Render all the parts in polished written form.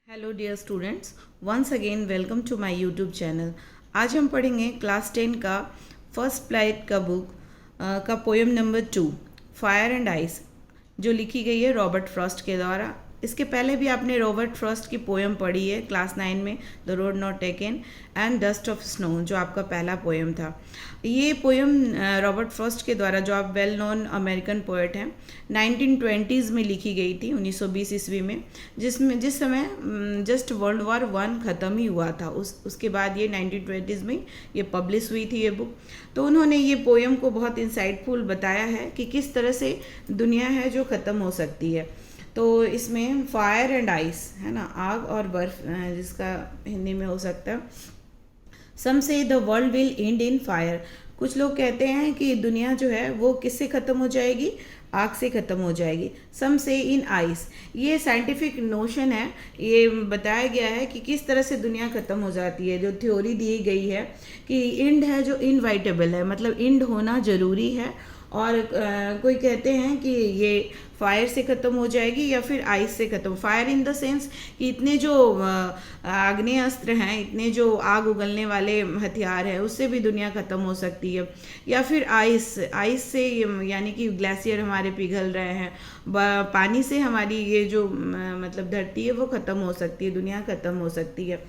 Hello dear students, once again welcome to my YouTube channel. आज हम पढ़ेंगे class 10 का फर्स्ट फ्लाइट का बुक का poem number 2 Fire and Ice, जो लिखी गई है रॉबर्ट फ्रॉस्ट के द्वारा। इसके पहले भी आपने रॉबर्ट फ्रॉस्ट की पोएम पढ़ी है क्लास 9 में, the road not taken and dust of snow, जो आपका पहला पोएम था। ये पोएम रॉबर्ट फ्रॉस्ट के द्वारा, जो आप वेल नोन अमेरिकन पोएट हैं, 1920s में लिखी गई थी, 1920 ईस्वी में, जिस समय जस्ट वर्ल्ड वॉर 1 ख़त्म ही हुआ था। उसके बाद ये 1920s में ये पब्लिश हुई थी ये बुक। तो उन्होंने ये पोएम को बहुत इंसाइटफुल बताया है कि किस तरह से दुनिया है जो ख़त्म हो सकती है। तो इसमें फायर एंड आइस है ना, आग और बर्फ, जिसका हिंदी में हो सकता है सम से the world will and in fire. कुछ लोग कहते हैं कि दुनिया जो है वो किससे ख़त्म हो जाएगी, आग से ख़त्म हो जाएगी। सम से इन आइस, ये साइंटिफिक नोशन है, ये बताया गया है कि किस तरह से दुनिया ख़त्म हो जाती है। जो थ्योरी दी गई है कि इंड है जो इनवाइटेबल है, मतलब इंड होना ज़रूरी है। और कोई कहते हैं कि ये फायर से ख़त्म हो जाएगी या फिर आइस से ख़त्म। फायर इन द सेंस कि इतने जो आग्नेय अस्त्र हैं, इतने जो आग उगलने वाले हथियार हैं, उससे भी दुनिया ख़त्म हो सकती है। या फिर आइस से, यानी कि ग्लेशियर हमारे पिघल रहे हैं, पानी से हमारी ये जो मतलब धरती है वो ख़त्म हो सकती है, दुनिया ख़त्म हो सकती है।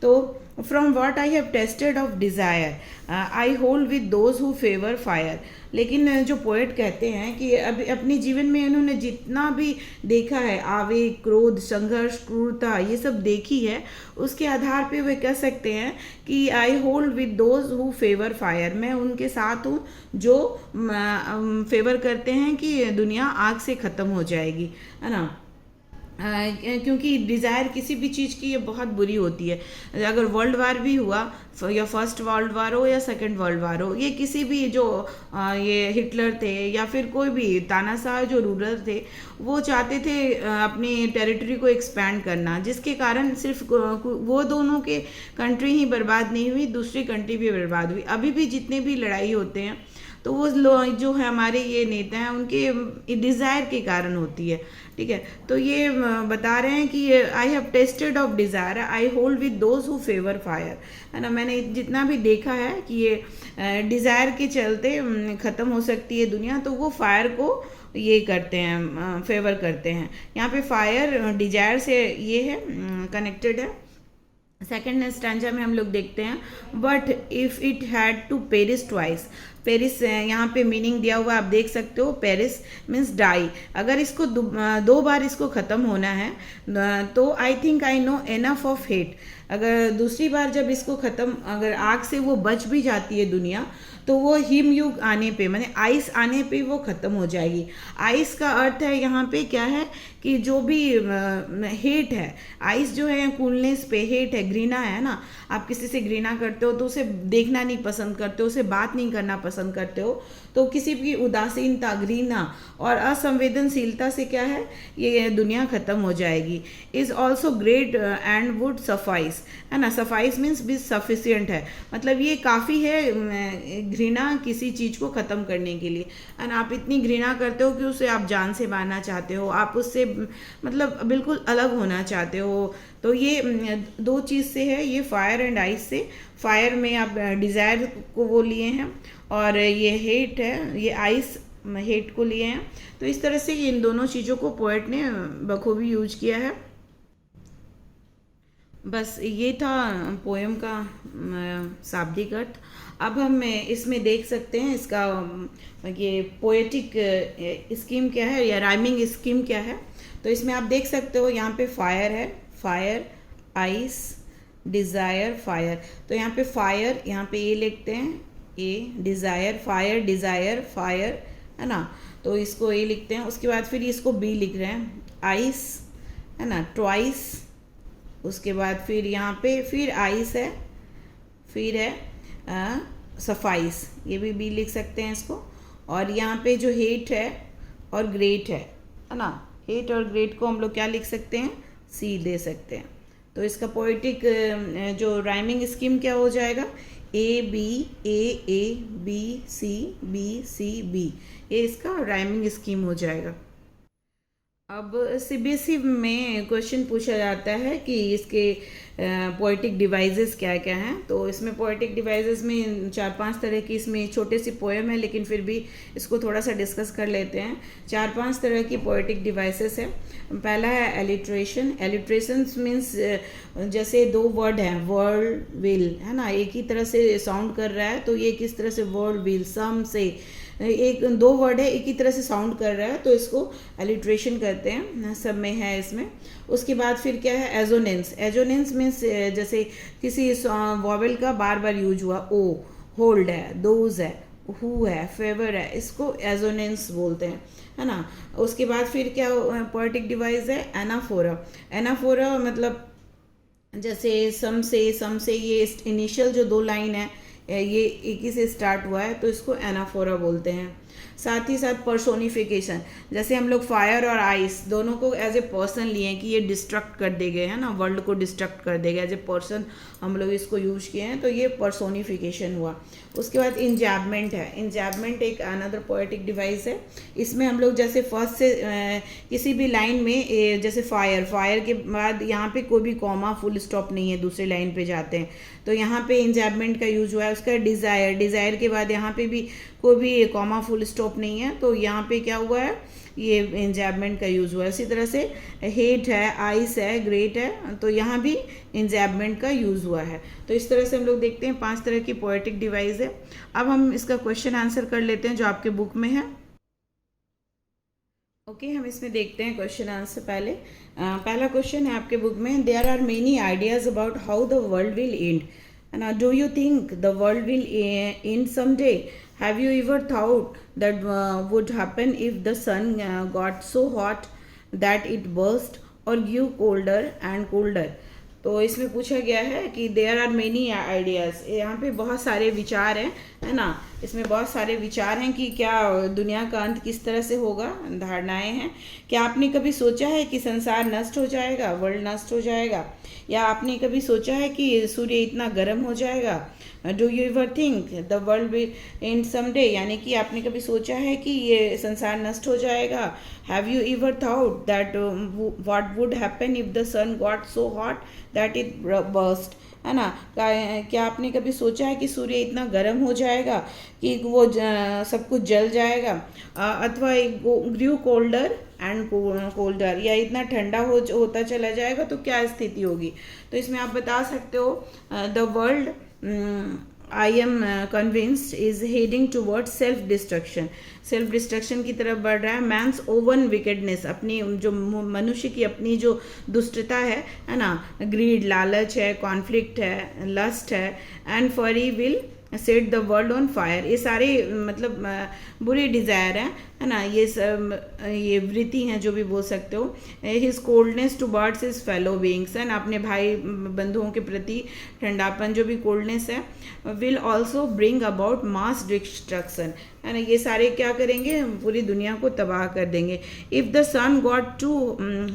तो from what I have tested of desire I hold with those who favour fire. लेकिन जो पोएट कहते हैं कि अभी अपने जीवन में इन्होंने जितना भी देखा है, आवेग, क्रोध, संघर्ष, क्रूरता, ये सब देखी है, उसके आधार पे वे कह सकते हैं कि I hold with those who favour fire. मैं उनके साथ हूँ जो फेवर करते हैं कि दुनिया आग से ख़त्म हो जाएगी, है ना। क्योंकि डिज़ायर किसी भी चीज़ की ये बहुत बुरी होती है। अगर वर्ल्ड वार भी हुआ, या फर्स्ट वर्ल्ड वार हो या सेकंड वर्ल्ड वार हो, ये किसी भी जो ये हिटलर थे या फिर कोई भी तानाशाह जो रूलर थे, वो चाहते थे अपनी टेरिटरी को एक्सपैंड करना, जिसके कारण सिर्फ वो दोनों के कंट्री ही बर्बाद नहीं हुई, दूसरी कंट्री भी बर्बाद हुई। अभी भी जितने भी लड़ाई होते हैं तो वो जो है हमारे ये नेता हैं, उनके डिज़ायर के कारण होती है, ठीक है। तो ये बता रहे हैं कि I have tested of desire, I hold with those who favour fire, है ना। मैंने जितना भी देखा है कि ये डिज़ायर के चलते ख़त्म हो सकती है दुनिया, तो वो फायर को ये करते हैं, फेवर करते हैं। यहाँ पे फायर डिज़ायर से ये है, कनेक्टेड है। सेकेंड स्टैंजा में हम लोग देखते हैं, but if it had to perish twice. Perish यहाँ पे मीनिंग दिया हुआ आप देख सकते हो, पेरिस मीन्स डाई। अगर इसको दो बार इसको ख़त्म होना है, तो I think I know enough of hate. अगर दूसरी बार जब इसको ख़त्म, अगर आग से वो बच भी जाती है दुनिया, तो वो हिमयुग आने पे, माने आइस आने पे वो ख़त्म हो जाएगी। आइस का अर्थ है यहाँ पे क्या है कि जो भी हेट है, आइस जो है कूलनेस पे हेट है, घृणा है ना। आप किसी से घृणा करते हो तो उसे देखना नहीं पसंद करते हो, उसे बात नहीं करना पसंद करते हो। तो किसी भी उदासीनता, घृणा और असंवेदनशीलता से क्या है, ये दुनिया ख़त्म हो जाएगी। Is also great and would suffice, है ना। सफाइस मीन्स बी सफिशियंट है, मतलब ये काफ़ी है घृणा किसी चीज़ को ख़त्म करने के लिए। एंड आप इतनी घृणा करते हो कि उसे आप जान से मारना चाहते हो, आप उससे मतलब बिल्कुल अलग होना चाहते हो। तो ये दो चीज़ से है, ये फायर एंड आइस से। फायर में आप डिज़ायर को वो लिए हैं, और ये हेट है, ये आइस हेट को लिए हैं। तो इस तरह से इन दोनों चीज़ों को पोएट ने बखूबी यूज किया है। बस ये था पोएम का शाब्दिक अर्थ। अब हम इसमें देख सकते हैं इसका ये पोएटिक स्कीम क्या है, या राइमिंग स्कीम क्या है। तो इसमें आप देख सकते हो, यहाँ पे फायर है, फायर, आइस, डिज़ायर, फायर। तो यहाँ पे फायर, यहाँ पे ए लिखते हैं, ए, डिज़ायर, फायर, डिज़ायर, फायर, है ना। तो इसको ए लिखते हैं, उसके बाद फिर इसको बी लिख रहे हैं, आइस, है ना, ट्वाइस। उसके बाद फिर यहाँ पे फिर आइस है, फिर है सफाइस, ये भी बी लिख सकते हैं इसको। और यहाँ पे जो हेट है और ग्रेट है ना, हेट और ग्रेट को हम लोग क्या लिख सकते हैं, सी दे सकते हैं। तो इसका पोएटिक जो राइमिंग स्कीम क्या हो जाएगा, A B, A B C, B C B, ये इसका राइमिंग स्कीम हो जाएगा। अब सीबीएसई में क्वेश्चन पूछा जाता है कि इसके पोएटिक डिवाइसेस क्या क्या हैं। तो इसमें पोएटिक डिवाइसेस में 4-5 तरह की, इसमें छोटी सी पोएम है लेकिन फिर भी इसको थोड़ा सा डिस्कस कर लेते हैं। 4-5 तरह की पोएटिक डिवाइसेस है। पहला है एलिट्रेशन। एलिट्रेशन मीन्स जैसे दो वर्ड हैं, वर्ल्ड विल, है ना, एक ही तरह से साउंड कर रहा है, तो ये किस तरह से वर्ल्ड विल, सम से, एक दो वर्ड है एक ही तरह से साउंड कर रहा है तो इसको एलिट्रेशन कहते हैं, सब में है इसमें। उसके बाद फिर क्या है, एजोनेंस। एजोनेंस मीन्स जैसे किसी वॉवेल का बार बार यूज हुआ, ओ, होल्ड है, दोज है, हु है, फेवर है, इसको एजोनेंस बोलते हैं, है ना। उसके बाद फिर क्या पोएटिक डिवाइस है, एनाफोरा। एनाफोरा मतलब जैसे सम से ये इनिशियल जो दो लाइन है ये एक ही से स्टार्ट हुआ है तो इसको एनाफोरा बोलते हैं। साथ ही साथ पर्सोनिफिकेशन, जैसे हम लोग फायर और आइस दोनों को एज ए पर्सन लिए हैं कि ये डिस्ट्रक्ट कर देंगे, है ना, वर्ल्ड को डिस्ट्रक्ट कर देगा, एज ए पर्सन हम लोग इसको यूज किए हैं तो ये पर्सोनिफिकेशन हुआ। उसके बाद इंजैबमेंट है। इंजैबमेंट एक अनदर पोएटिक डिवाइस है। इसमें हम लोग जैसे फर्स्ट से किसी भी लाइन में जैसे फायर के बाद यहाँ पे कोई भी कॉमा फुल स्टॉप नहीं है, दूसरे लाइन पे जाते हैं तो यहाँ पे इंजैबमेंट का यूज हुआ है। उसका डिज़ायर के बाद यहाँ पे भी कोई भी कॉमा फुल स्टॉप नहीं है तो यहाँ पे क्या हुआ है, ये इंजैबमेंट का यूज़ हुआ है। इसी तरह से हेट है, आइस है, ग्रेट है, तो यहाँ भी इंजैबमेंट का यूज़ हुआ है। तो इस तरह से हम लोग देखते हैं 5 तरह की पोएटिक डिवाइस है। अब हम इसका क्वेश्चन आंसर कर लेते हैं जो आपके बुक में है। ओके, हम इसमें देखते हैं क्वेश्चन आंसर। पहला क्वेश्चन है आपके बुक में, there are many ideas about how the world will end, now do you think the world will end someday? Have you ever thought that would happen if the sun got so hot that it burst or grew colder and colder? तो इसमें पूछा गया है कि there are many ideas, यहाँ पे बहुत सारे विचार हैं, है ना। इसमें बहुत सारे विचार हैं कि क्या दुनिया का अंत किस तरह से होगा, धारणाएं हैं। क्या आपने कभी सोचा है कि संसार नष्ट हो जाएगा, वर्ल्ड नष्ट हो जाएगा, या आपने कभी सोचा है कि सूर्य इतना गर्म हो जाएगा? Do you ever think the world will and someday, यानी कि आपने कभी सोचा है कि ये संसार नष्ट हो जाएगा? Have you ever thought that what would happen if the sun got so hot that it burst, है ना। क्या आपने कभी सोचा है कि सूर्य इतना गर्म हो जाएगा कि वो सब कुछ जल जाएगा, अथवा ग्रू कोल्डर एंड कोल्डर, या इतना ठंडा होता चला जाएगा तो क्या स्थिति होगी? तो इसमें आप बता सकते हो the world I am convinced is heading towards self destruction की तरफ बढ़ रहा है। मैंस ओवन विकेडनेस, अपनी जो मनुष्य की अपनी जो दुष्टता है ना, ग्रीड, लालच है, कॉन्फ्लिक्ट है, लस्ट है, एंड फरी will set the world on fire, ये सारे मतलब बुरे डिज़ायर हैं, है ना, ये सब ये वृत्ति हैं जो भी बोल सकते हो। His coldness towards is fellow beings, है ना, अपने भाई बंधुओं के प्रति ठंडापन जो भी कोल्डनेस है, will also bring about mass destruction, है ना, ये सारे क्या करेंगे, पूरी दुनिया को तबाह कर देंगे। If the sun got too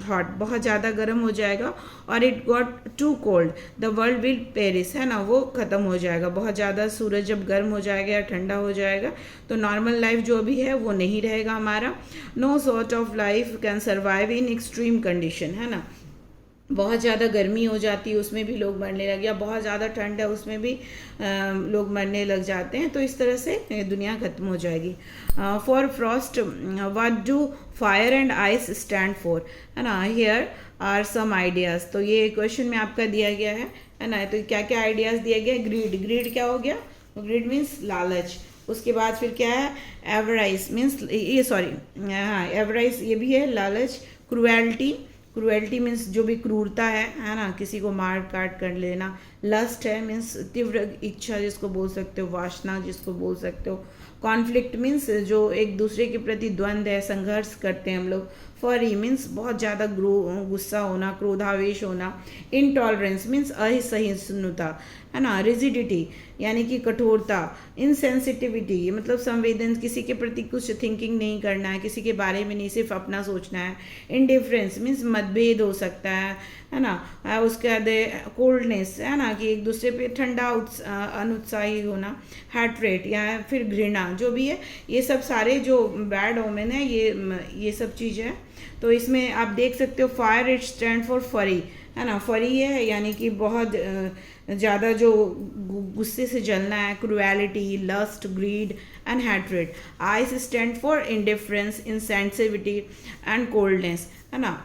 hot, बहुत ज़्यादा गर्म हो जाएगा, और it got too cold the world will perish, है ना, वो ख़त्म हो जाएगा। बहुत ज़्यादा सूरज जब गर्म हो जाएगा या ठंडा हो जाएगा तो नॉर्मल लाइफ जो भी है वो नहीं रहेगा हमारा। No sort of life can survive in extreme condition, है ना, बहुत ज़्यादा गर्मी हो जाती है उसमें भी लोग मरने लग, या बहुत ज़्यादा ठंड है उसमें भी लोग मरने लग जाते हैं, तो इस तरह से दुनिया खत्म हो जाएगी। For Frost what do fire and ice stand for, है ना, हियर आर सम आइडियाज़। तो ये क्वेश्चन में आपका दिया गया है ना। तो क्या क्या आइडियाज़ दिया गया? ग्रीड क्या हो गया? ग्रीड मीन्स लालच। उसके बाद फिर क्या है? एवराइस मीन्स एवराइस ये भी है लालच। क्रुएल्टी मीन्स जो भी क्रूरता है ना, किसी को मार काट कर लेना। लस्ट है मीन्स तीव्र इच्छा जिसको बोल सकते हो, वासना जिसको बोल सकते हो। कॉन्फ्लिक्ट मीन्स जो एक दूसरे के प्रति द्वंद्व है, संघर्ष करते हैं हम लोग। फरी मीन्स बहुत ज़्यादा गुस्सा होना, क्रोधावेश होना। इनटॉलरेंस मीन्स असहिष्णुता, है ना। रिजिडिटी यानी कि कठोरता। इनसेंसिटिविटी मतलब संवेदन, किसी के प्रति कुछ थिंकिंग नहीं करना है, किसी के बारे में नहीं, सिर्फ अपना सोचना है। इनडिफरेंस मीन्स मतभेद हो सकता है ना। उसके बाद कोल्डनेस, है ना, कि एक दूसरे पे ठंडा अनुत्साही होना। हैट्रेट या फिर घृणा, जो भी है, ये सब सारे जो बैड ओमेन है, ये सब चीज़ है। तो इसमें आप देख सकते हो फायर इट स्टैंड फॉर फरी, है ना, फरी है यानी कि बहुत ज़्यादा जो गुस्से से जलना है, cruelty, lust, greed and hatred. Ice stand for indifference, insensitivity and coldness, है ना।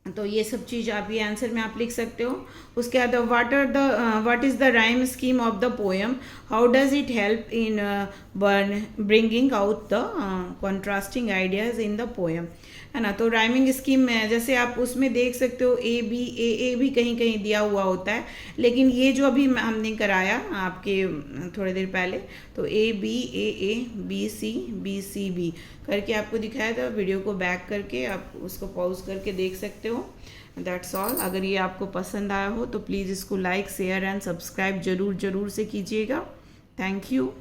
तो ये सब चीज़ आप ये आंसर में आप लिख सकते हो। उसके बाद what is the rhyme scheme of the poem, how does it help in bringing out the contrasting ideas in the poem, है ना। तो राइमिंग स्कीम में जैसे आप उसमें देख सकते हो ए भी कहीं कहीं दिया हुआ होता है, लेकिन ये जो अभी हमने कराया आपके थोड़ी देर पहले, तो ए बी सी बी करके आपको दिखाया था। वीडियो को बैक करके आप उसको पॉज करके देख सकते हो। That's all. अगर ये आपको पसंद आया हो तो प्लीज़ इसको लाइक, शेयर एंड सब्सक्राइब ज़रूर से कीजिएगा। Thank you.